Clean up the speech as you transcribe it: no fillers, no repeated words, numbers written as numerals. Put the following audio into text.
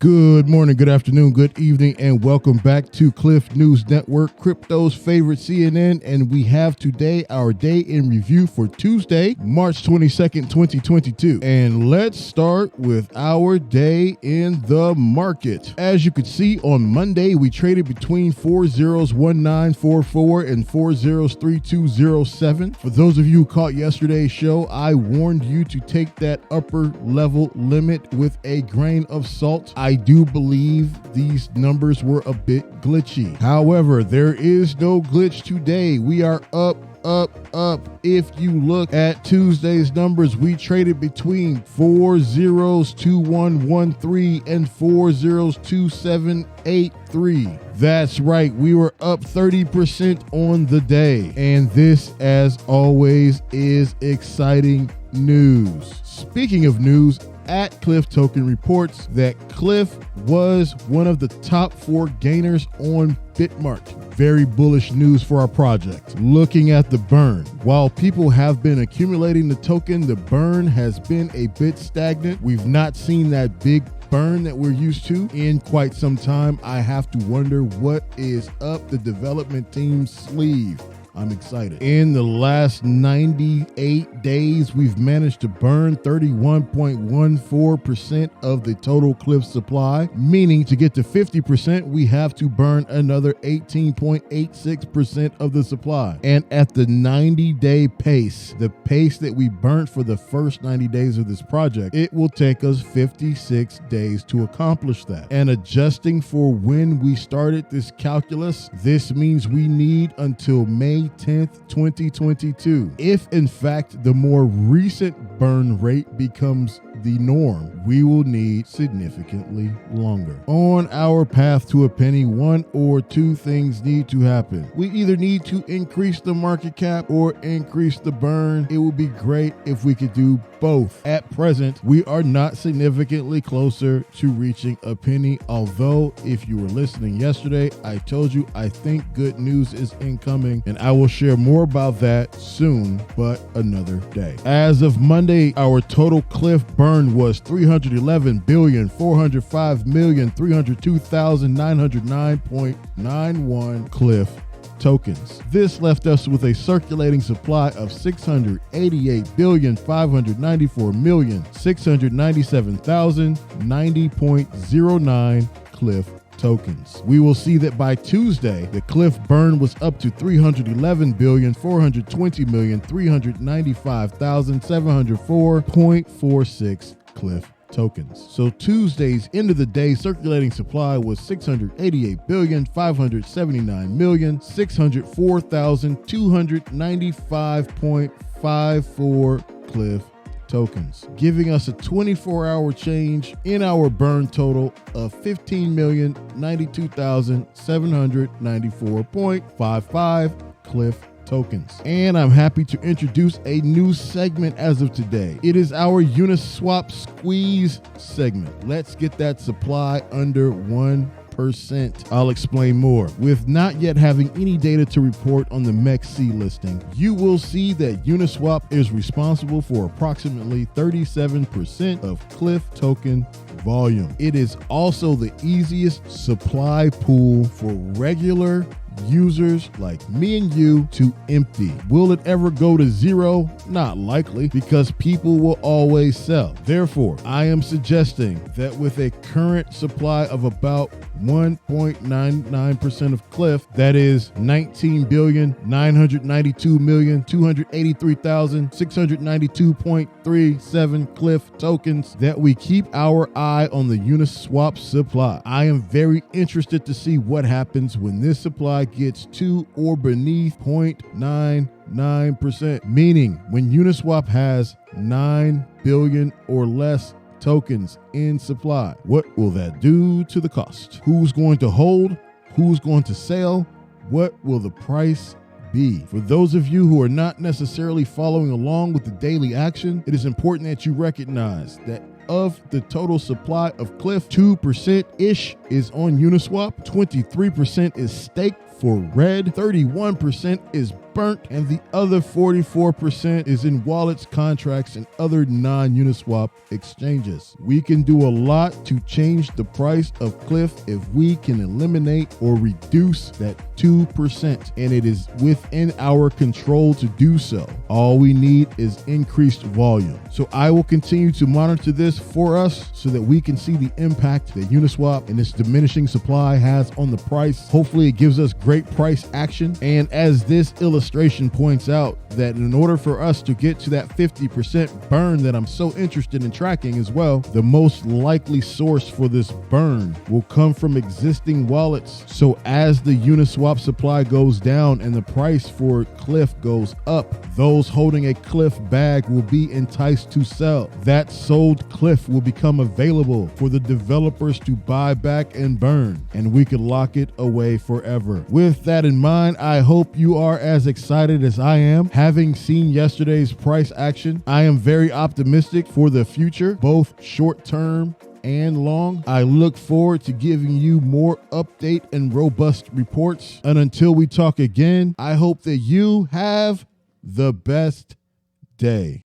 Good morning, good afternoon, good evening, and welcome back to Cliff News Network, crypto's favorite CNN. And we have today our day in review for Tuesday, March 22nd, 2022. And let's start with our day in the market. As you could see, on Monday, we traded between 40s1944 and 40s3207. For those of you who caught yesterday's show, I warned you to take that upper level limit with a grain of salt. I do believe these numbers were a bit glitchy. However, there is no glitch today. We are up. If you look at Tuesday's numbers, we traded between 40s2113 and 40s2783. That's right, we were up 30% on the day. And this, as always, is exciting news. Speaking of news, at Cliff Token reports that Cliff was one of the top 4 gainers on Bitmark. Very bullish news for our project. Looking at the burn, while people have been accumulating the token, the burn has been a bit stagnant. We've not seen that big burn that we're used to in quite some time. I have to wonder what is up the development team's sleeve. I'm excited. In the last 98 days, we've managed to burn 31.14% of the total Cliff supply, meaning to get to 50%, we have to burn another 18.86% of the supply. And at the 90-day pace, the pace that we burnt for the first 90 days of this project, it will take us 56 days to accomplish that. And adjusting for when we started this calculus, this means we need until May 10th, 2022. If in fact the more recent burn rate becomes the norm, we will need significantly longer. On our path to a penny, one or two things need to happen. We either need to increase the market cap or increase the burn. It would be great if we could do both. At present, we are not significantly closer to reaching a penny, although if you were listening yesterday, I told you I think good news is incoming, and I will share more about that soon, but another day. As of Monday, our total Cliff burn was 311,405,302,909.91 Cliff tokens. This left us with a circulating supply of 688,594,697,090.09 Cliff tokens. We will see that by Tuesday, the Cliff burn was up to 311,420,395,704.46 Cliff tokens. So Tuesday's end of the day circulating supply was 688,579,604,295.54 Cliff tokens, giving us a 24-hour change in our burn total of 15,092,794.55 Cliff tokens. And I'm happy to introduce a new segment as of today. It is our Uniswap Squeeze segment. Let's get that supply under 1%. I'll explain more. With not yet having any data to report on the MEXC listing, you will see that Uniswap is responsible for approximately 37% of Cliff token volume. It is also the easiest supply pool for regular users like me and you to empty. Will it ever go to zero? Not likely, because people will always sell. Therefore, I am suggesting that with a current supply of about 1.99% of Cliff, that is 19,992,283,692.37 Cliff tokens, that we keep our eye on the Uniswap supply. I am very interested to see what happens when this supply gets to or beneath 0.99%, meaning when Uniswap has 9 billion or less tokens in supply. What will that do to the cost? Who's going to hold? Who's going to sell? What will the price be? For those of you who are not necessarily following along with the daily action, it is important that you recognize that of the total supply of Cliff, 2%-ish is on Uniswap, 23% is staked for red, 31% is burnt, and the other 44% is in wallets, contracts, and other non-Uniswap exchanges. We can do a lot to change the price of Cliff if we can eliminate or reduce that 2%, and it is within our control to do so. All we need is increased volume. So I will continue to monitor this for us so that we can see the impact that Uniswap and its diminishing supply has on the price. Hopefully it gives us great price action. And as this illustration points out, that in order for us to get to that 50% burn that I'm so interested in tracking as well, the most likely source for this burn will come from existing wallets. So as the Uniswap supply goes down and the price for Cliff goes up, those holding a Cliff bag will be enticed to sell. That sold Cliff will become available for the developers to buy back and burn, and we could lock it away forever. With that in mind, I hope you are as excited as I am. Having seen yesterday's price action, I am very optimistic for the future, both short term and long. I look forward to giving you more update and robust reports. And until we talk again, I hope that you have the best day.